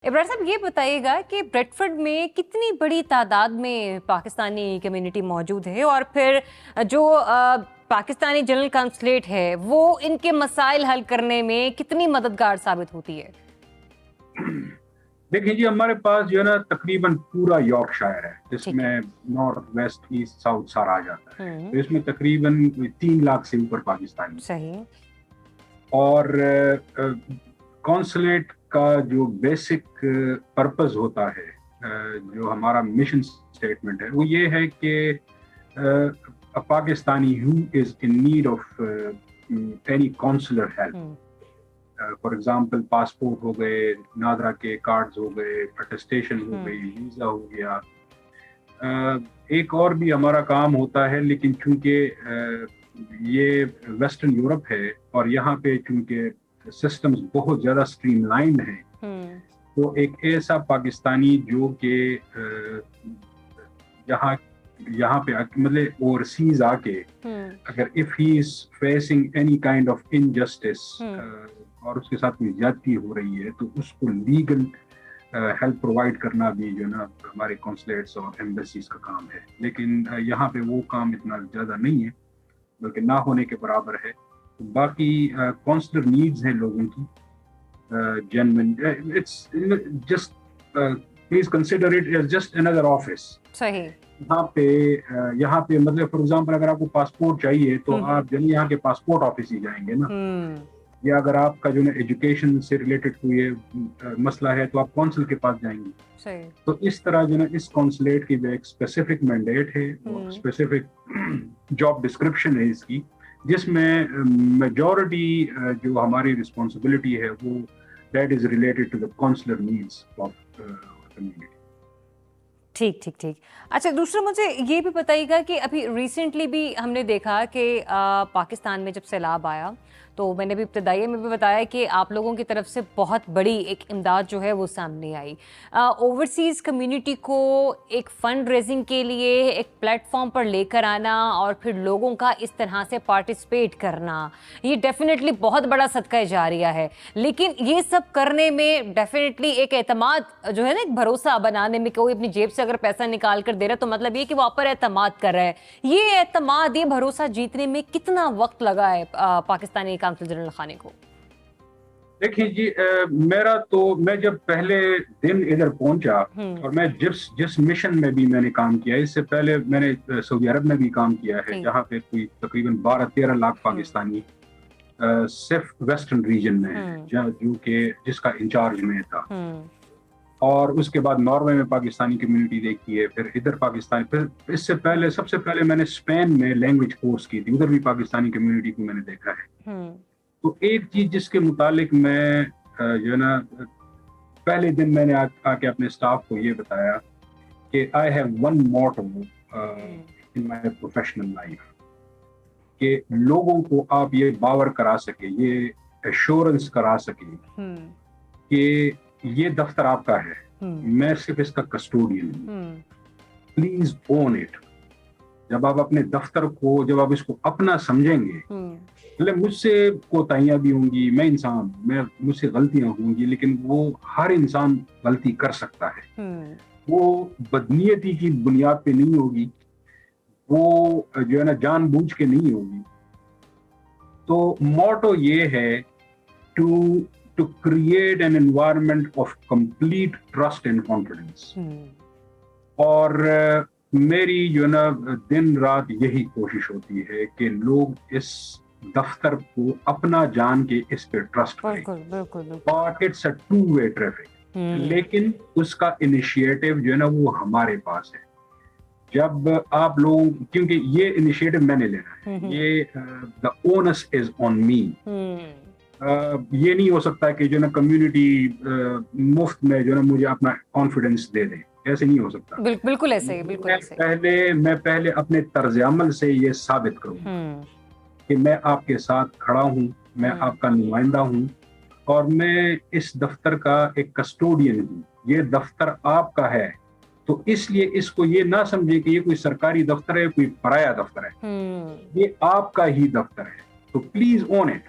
ابراہیم صاحب یہ بتائیے گا کہ بریڈفورڈ میں کتنی بڑی تعداد میں پاکستانی کمیونٹی موجود ہے، اور پھر جو پاکستانی جنرل کانسولیٹ ہے وہ ان کے مسائل حل کرنے میں کتنی مددگار ثابت ہوتی ہے؟ دیکھیں جی، ہمارے پاس جو ہے نا تقریباً پورا یارک شائر ہے، جس ٹھیک ہے۔ میں نارتھ ویسٹ ایسٹ ساؤتھ سارا آ جاتا ہے، تو اس میں تقریباً 3 لاکھ سے اوپر پاکستانی، صحیح۔ اور کونسلیٹ کا جو بیسک پرپز ہوتا ہے، جو ہمارا مشن سٹیٹمنٹ ہے، وہ یہ ہے کہ Pakistani who is in need of any consular help، for example passport ہو گئے، نادرا کے کارڈز ہو گئے، اٹیسٹیشن ہو گئی، ویزا ہو گیا، ایک اور بھی ہمارا کام ہوتا ہے، لیکن چونکہ یہ ویسٹرن یورپ ہے اور یہاں پہ چونکہ سسٹمز بہت زیادہ اسٹریم لائنڈ ہیں، تو ایک ایسا پاکستانی جو کہ یہاں پہ مطلب اوورسیز آ کے اگر if he is facing any kind of injustice اور اس کے ساتھ کوئی زیادتی ہو رہی ہے، تو اس کو لیگل ہیلپ پرووائڈ کرنا بھی جو ہے نا ہمارے کونسلیٹس اور ایمبیسیز کا کام ہے، لیکن یہاں پہ وہ کام اتنا زیادہ نہیں ہے، بلکہ نہ ہونے کے برابر ہے۔ باقی کونسلر نیڈز ہیں لوگوں کی genuine, it's just please consider it as just another office. صحیح۔ یہاں پہ مطلب فار ایگزامپل اگر آپ کو پاسپورٹ چاہیے تو آپ یہاں کے پاسپورٹ آفس ہی جائیں گے نا، یا اگر آپ کا جو ہے ایجوکیشن سے ریلیٹڈ کوئی مسئلہ ہے تو آپ کونسل کے پاس جائیں گے۔ تو اس طرح جو ہے اس کونسلیٹ کی ایک اسپیسیفک مینڈیٹ ہے اور اسپیسیفک جاب ڈسکرپشن ہے اس کی، جس میں میجورٹی جو ہماری رسپانسبلٹی ہے وہ that is related to the counsellor needs of community. ٹھیک ٹھیک ٹھیک۔ اچھا، دوسرا مجھے یہ بھی بتائیے گا کہ ابھی ریسنٹلی بھی ہم نے دیکھا کہ پاکستان میں جب سیلاب آیا تو میں نے بھی ابتدائیے میں بھی بتایا کہ آپ لوگوں کی طرف سے بہت بڑی ایک امداد جو ہے وہ سامنے آئی۔ اوورسیز کمیونٹی کو ایک فنڈ ریزنگ کے لیے ایک پلیٹ فارم پر لے کر آنا اور پھر لوگوں کا اس طرح سے پارٹیسپیٹ کرنا، یہ ڈیفینیٹلی بہت بڑا صدقہ جاریہ ہے، لیکن یہ سب کرنے میں ڈیفینیٹلی ایک اعتماد جو ہے نا، ایک بھروسہ بنانے میں، کوئی اپنی جیب سے اگر پیسہ نکال کر دے رہا ہے تو مطلب یہ کہ وہ آپ پر اعتماد کر رہا ہے۔ یہ اعتماد، یہ بھروسہ جیتنے میں کتنا وقت لگا ہے پاکستانی کونسل جنرل خانے کو؟ دیکھیں جی، میں جب پہلے دن ادھر پہنچا اور میں جس مشن میں بھی میں نے کام کیا، اس سے پہلے میں نے سعودی عرب میں بھی کام کیا ہے، جہاں پہ کوئی تقریباً 12-13 لاکھ پاکستانی صرف ویسٹرن ریجن میں ہے، جو کہ جس کا انچارج میں تھا، اور اس کے بعد ناروے میں پاکستانی کمیونٹی دیکھی ہے، پھر ادھر پاکستانی، پھر اس سے پہلے سب سے پہلے میں نے اسپین میں لینگویج کورس کی تھی، ادھر بھی پاکستانی کمیونٹی کو میں نے دیکھا ہے۔ تو ایک چیز جس کے متعلق میں جو ہے نا پہلے دن میں نے آ کے اپنے اسٹاف کو یہ بتایا کہ I have one motto in my professional life, کہ لوگوں کو آپ یہ باور کرا سکے، یہ ایشورنس کرا سکے کہ یہ دفتر آپ کا ہے، میں صرف اس کا کسٹوڈین ہوں، پلیز اون اٹ۔ جب آپ اپنے دفتر کو، جب آپ اس کو اپنا سمجھیں گے، مطلب مجھ سے کوتاہیاں بھی ہوں گی، میں انسان، مجھ سے غلطیاں ہوں گی، لیکن وہ ہر انسان غلطی کر سکتا ہے، وہ بدنیتی کی بنیاد پہ نہیں ہوگی، وہ جو ہے نا جان بوجھ کے نہیں ہوگی۔ تو موٹو یہ ہے to create an environment of complete trust and confidence، اور میری جو نا دن رات یہی کوشش ہوتی ہے کہ لوگ اس دفتر کو اپنا جان کے اس پہ ٹرسٹ کریں، اور it's a two way traffic, لیکن اس کا انیشیٹو جو ہے نا وہ ہمارے پاس ہے۔ جب آپ لوگ، کیونکہ یہ انیشیٹو میں نے لینا ہے، یہ the onus is on me، یہ نہیں ہو سکتا کہ جو نا کمیونٹی مفت میں جو نا مجھے اپنا کانفیڈنس دے دے، ایسے نہیں ہو سکتا۔ بالکل ایسے ہی، بالکل ایسے۔ میں پہلے اپنے طرز عمل سے یہ ثابت کروں کہ میں آپ کے ساتھ کھڑا ہوں، میں آپ کا نمائندہ ہوں، اور میں اس دفتر کا ایک کسٹوڈین ہوں، یہ دفتر آپ کا ہے، تو اس لیے اس کو یہ نہ سمجھے کہ یہ کوئی سرکاری دفتر ہے، کوئی پرایا دفتر ہے، یہ آپ کا ہی دفتر ہے، تو please own it.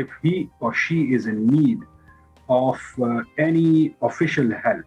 if he or she is in need of any official help,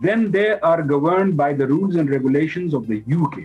then they are governed by the rules and regulations of the UK।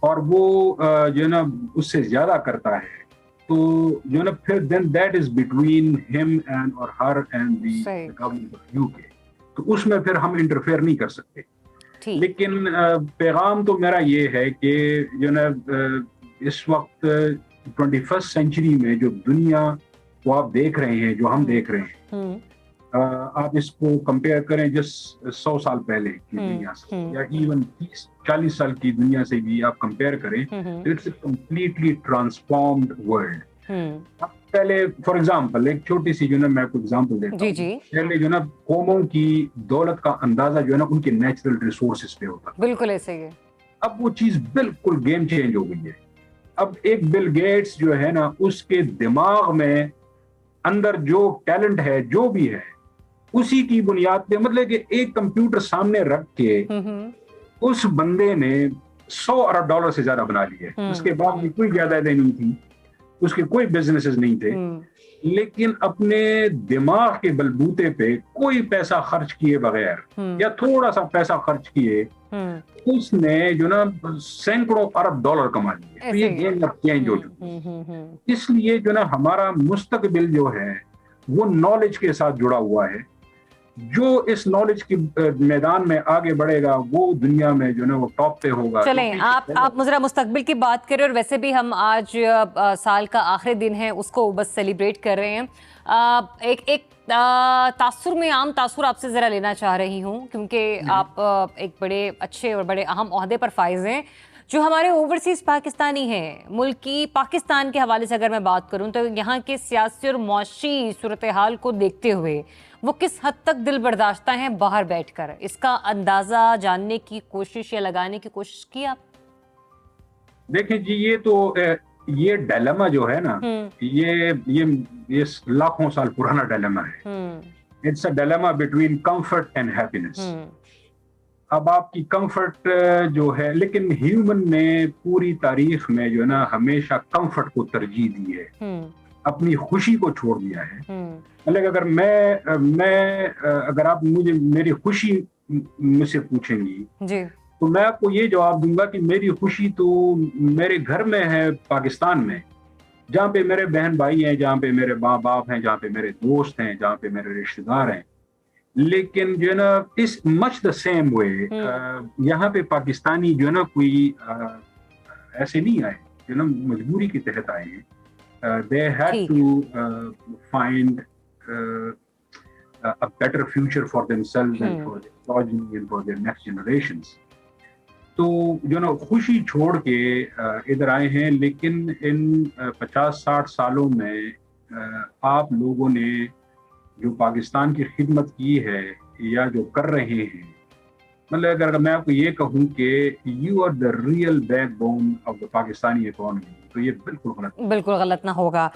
اور وہ جو ہے نا اس سے زیادہ کرتا ہے تو جو ہے نا پھر دین دیٹ از بٹوین ہم اینڈ اور ہر and the government of you کے، تو اس میں پھر ہم انٹرفیئر نہیں کر سکتے. لیکن پیغام تو میرا یہ ہے کہ جو ہے نا اس وقت 21st سینچری میں جو دنیا کو آپ دیکھ رہے ہیں، جو ہم دیکھ رہے ہیں، آپ اس کو کمپیئر کریں جس 100 سال پہلے کی دنیا سے یا ایون 30-40 سال کی دنیا سے بھی آپ کمپیئر کریں، it's a completely transformed world. پہلے فار ایگزامپل ایک چھوٹی سی جو ہے نا میں آپ کو ایگزامپل دیتا ہوں. پہلے جو ہے نا قوموں کی دولت کا اندازہ جو ہے نا ان کے نیچرل ریسورسز پہ ہوتا تھا. بالکل ایسے ہی ہے. اب وہ چیز بالکل گیم چینج ہو گئی ہے. اب ایک بل گیٹس جو ہے نا اس کے دماغ میں اندر جو ٹیلنٹ ہے جو بھی ہے اسی کی بنیاد پہ، مطلب کہ ایک کمپیوٹر سامنے رکھ کے اس بندے نے $100 ارب سے زیادہ بنا لیے. اس کے بعد میں کوئی جائیدادیں نہیں تھی، اس کے کوئی بزنسز نہیں تھے، لیکن اپنے دماغ کے بلبوتے پہ کوئی پیسہ خرچ کیے بغیر یا تھوڑا سا پیسہ خرچ کیے اس نے جو نا سینکڑوں ارب ڈالر کما لیے. تو یہ گیم اب چینج ہو چکی ہے. اس لیے جو نا ہمارا مستقبل جو ہے وہ نالج کے ساتھ جڑا ہوا ہے. جو اس نالج کی میدان میں آگے بڑھے گا وہ دنیا میں جو نا وہ ٹاپ پہ ہوگا. چلیں آپ ذرا مستقبل کی بات کریں، اور ویسے بھی ہم آج سال کا آخری دن ہے اس کو بس سیلیبریٹ کر رہے ہیں. ایک تاثر میں عام تاثر آپ سے ذرا لینا چاہ رہی ہوں، کیونکہ آپ ایک بڑے اچھے اور بڑے اہم عہدے پر فائز ہیں. جو ہمارے اوورسیز پاکستانی ہیں، ملکی پاکستان کے حوالے سے اگر میں بات کروں تو یہاں کے سیاسی اور معاشی صورتحال کو دیکھتے ہوئے وہ کس حد تک دل برداشتہ ہیں باہر بیٹھ کر، اس کا اندازہ جاننے کی کوشش یا لگانے کی کوشش کی آپ؟ دیکھیں جی، یہ ڈائلیما جو ہے نا یہ لاکھوں سال پرانا ڈائلیما ہے. It's a dilemma between comfort and happiness. اب آپ کی کمفرٹ جو ہے، لیکن ہیومن نے پوری تاریخ میں جو ہے نا ہمیشہ کمفرٹ کو ترجیح دی ہے، اپنی خوشی کو چھوڑ دیا ہے. مطلب اگر آپ مجھے میری خوشی مجھ سے پوچھیں گی تو میں آپ کو یہ جواب دوں گا کہ میری خوشی تو میرے گھر میں ہے، پاکستان میں، جہاں پہ میرے بہن بھائی ہیں، جہاں پہ میرے ماں باپ ہیں، جہاں پہ میرے دوست ہیں، جہاں پہ میرے رشتہ دار ہیں. لیکن جو ہے نا اس مچ دا سیم وے یہاں پہ پاکستانی جو ہے نا کوئی ایسے نہیں آئے، جو ہے نا مجبوری کے تحت آئے ہیں. They had to find a better future for themselves and for their progeny and for their next generations. تو جو نا خوشی چھوڑ کے ادھر آئے ہیں. لیکن ان 50-60 سالوں میں آپ لوگوں نے جو پاکستان کی خدمت کی ہے یا جو کر رہے ہیں، مطلب اگر میں آپ کو یہ کہوں کہ you are the real backbone of the Pakistani economy, تو یہ بالکل غلط نہ ہوگا.